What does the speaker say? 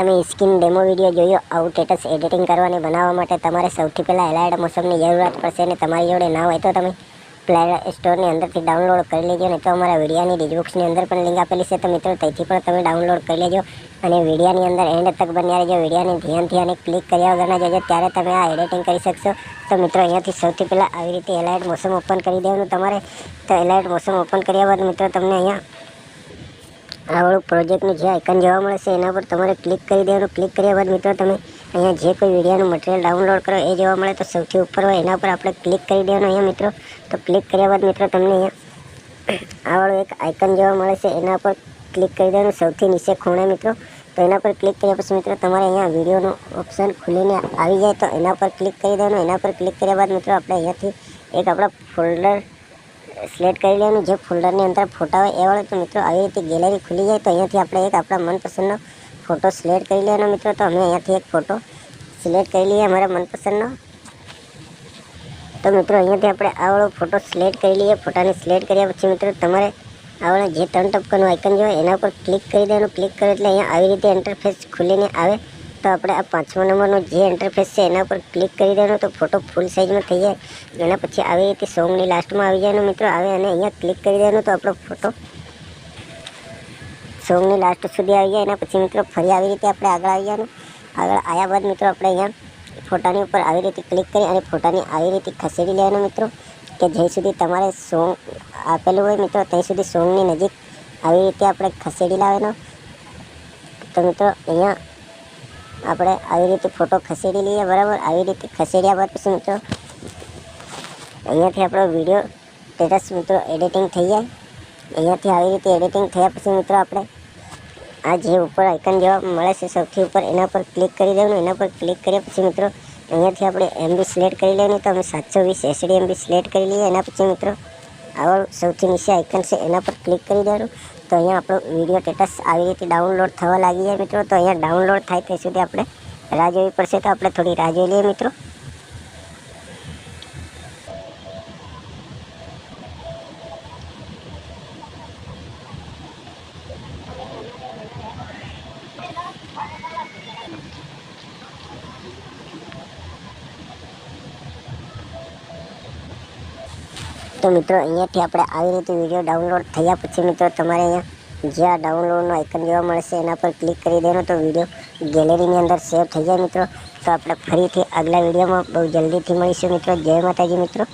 તમે skin demo video જોયો આવું સ્ટેટસ એડિટિંગ કરવાની બનાવવા માટે તમારે સૌથી પહેલાં એલાઇડ મોશનની જરૂરત પડશે અને તમારી જોડે ના હોય તો તમે પ્લે સ્ટોરની અંદરથી ડાઉનલોડ કરી લેજો. નહીં તો અમારા વિડીયોની ડિસ્ક્રિપ્શનની અંદર પણ લિંક આપેલી છે, તો મિત્રો ત્યાંથી પણ તમે ડાઉનલોડ કરી લેજો અને વિડીયોની અંદર એન્ડ તક બન્યા રહેજો. વિડીયોને ધ્યાનથી અને ક્લિક કર્યા વગરના જજો, ત્યારે તમે આ એડિટિંગ કરી શકશો. તો મિત્રો અહીંયાથી સૌથી પહેલાં આવી રીતે એલાઇડ મોશન ઓપન કરી દેવાનું તમારે. તો એલાઇડ મોશન ઓપન કર્યા બાદ મિત્રો તમને અહીંયા આવડું પ્રોજેક્ટનું જે આઇકન જોવા મળે છે એના પર તમારે ક્લિક કરી દેવાનું. ક્લિક કર્યા બાદ મિત્રો તમે અહીંયા જે કોઈ વિડીયોનું મટીરિયલ ડાઉનલોડ કરો એ જોવા મળે તો સૌથી ઉપર હોય એના પર આપણે ક્લિક કરી દેવાનું અહીંયા મિત્રો. તો ક્લિક કર્યા બાદ મિત્રો તમને અહીંયા આવડું એક આઇકન જોવા મળે છે એના પર ક્લિક કરી દેવાનું સૌથી નીચે ખૂણે મિત્રો. તો એના પર ક્લિક કર્યા પછી મિત્રો તમારે અહીંયા વિડીયોનું ઓપ્શન ખુલીને આવી જાય તો એના પર ક્લિક કરી દેવાનું. એના પર ક્લિક કર્યા બાદ મિત્રો આપણે અહીંયાથી એક આપણા ફોલ્ડર સિલેક્ટ કરી લેવાનું. જે ફોલ્ડરની અંદર ફોટા હોય એ વાળો. તો મિત્રો આવી રીતે ગેલેરી ખુલી જાય તો અહીંયાથી આપણે એક આપણા મનપસંદનો ફોટો સિલેક્ટ કરી લેવાનો મિત્રો. તો અમે અહીંયાથી એક ફોટો સિલેક્ટ કરી લઈએ અમારા મનપસંદનો. તો મિત્રો અહીંયાથી આપણે આવડો ફોટો સિલેક્ટ કરી લઈએ. ફોટાને સિલેક્ટ કર્યા પછી મિત્રો તમારે આવડે જે 3 ટપકાનું આઇકન જોઈએ એના પર ક્લિક કરી દેવાનું. ક્લિક કરો એટલે અહીંયા આવી રીતે ઇન્ટરફેસ ખુલીને આવે. તો આપણે આ 5મા નંબરનું જે ઇન્ટરફેસ છે એના પર ક્લિક કરી દેવાનું. તો ફોટો ફૂલ સાઇઝમાં થઈ જાય. એના પછી આવી રીતે સોંગની લાસ્ટમાં આવી જાય મિત્રો આવે અને અહીંયા ક્લિક કરી દેવાનું. તો આપણો ફોટો સોંગની લાસ્ટ સુધી આવી જાય. એના પછી મિત્રો ફરી આવી રીતે આપણે આગળ આવી જવાનું. આગળ આવ્યા બાદ મિત્રો આપણે અહીંયા ફોટાની ઉપર આવી રીતે ક્લિક કરી અને ફોટાની આવી રીતે ખસેડી લેવાનું મિત્રો, કે જ્યાં સુધી તમારે સોંગ આપેલું હોય મિત્રો ત્યાં સુધી સોંગની નજીક આવી રીતે આપણે ખસેડી લાવવાનો. તો મિત્રો અહીંયા આપણે આવી રીતે ફોટો ખસેડી લઈએ બરાબર. આવી રીતે ખસેડ્યા બાદ પછી મિત્રો અહીંયાથી આપણો વિડીયો સ્ટેટસ મિત્રો એડિટિંગ થઈ જાય. અહીંયાથી આવી રીતે એડિટિંગ થયા પછી મિત્રો આપણે આ જે ઉપર આઇકન જોવા મળે છે સૌથી ઉપર એના પર ક્લિક કરી દેવાનું. એના પર ક્લિક કર્યા પછી મિત્રો અહીંયાથી આપણે MB સિલેક્ટ કરી લેવાની. તો અમે 720 SD MB સિલેક્ટ કરી લઈએ. એના પછી મિત્રો આવડું સૌથી નીચે આઇકન છે એના પર ક્લિક કરી દેવાનું. તો અહીંયા આપણો વિડીયો સ્ટેટસ આવી રીતે ડાઉનલોડ થવા લાગી જાય મિત્રો. તો અહીંયા ડાઉનલોડ થાય ત્યાં સુધી આપણે રાહ જોવી પડશે. તો આપણે થોડી રાહ જોઈ લઈએ મિત્રો. તો મિત્રો અહીંયાથી આપણે આવી રીતે વિડીયો ડાઉનલોડ થયા પછી મિત્રો તમારે અહીંયા જે આ ડાઉનલોડનું આઇકન જોવા મળશે એના પર ક્લિક કરી દેવાનું. તો વિડીયો ગેલેરીની અંદર સેવ થઈ જાય મિત્રો. તો આપણે ફરીથી આગલા વિડીયોમાં બહુ જલ્દીથી મળીશું મિત્રો. જય માતાજી મિત્રો.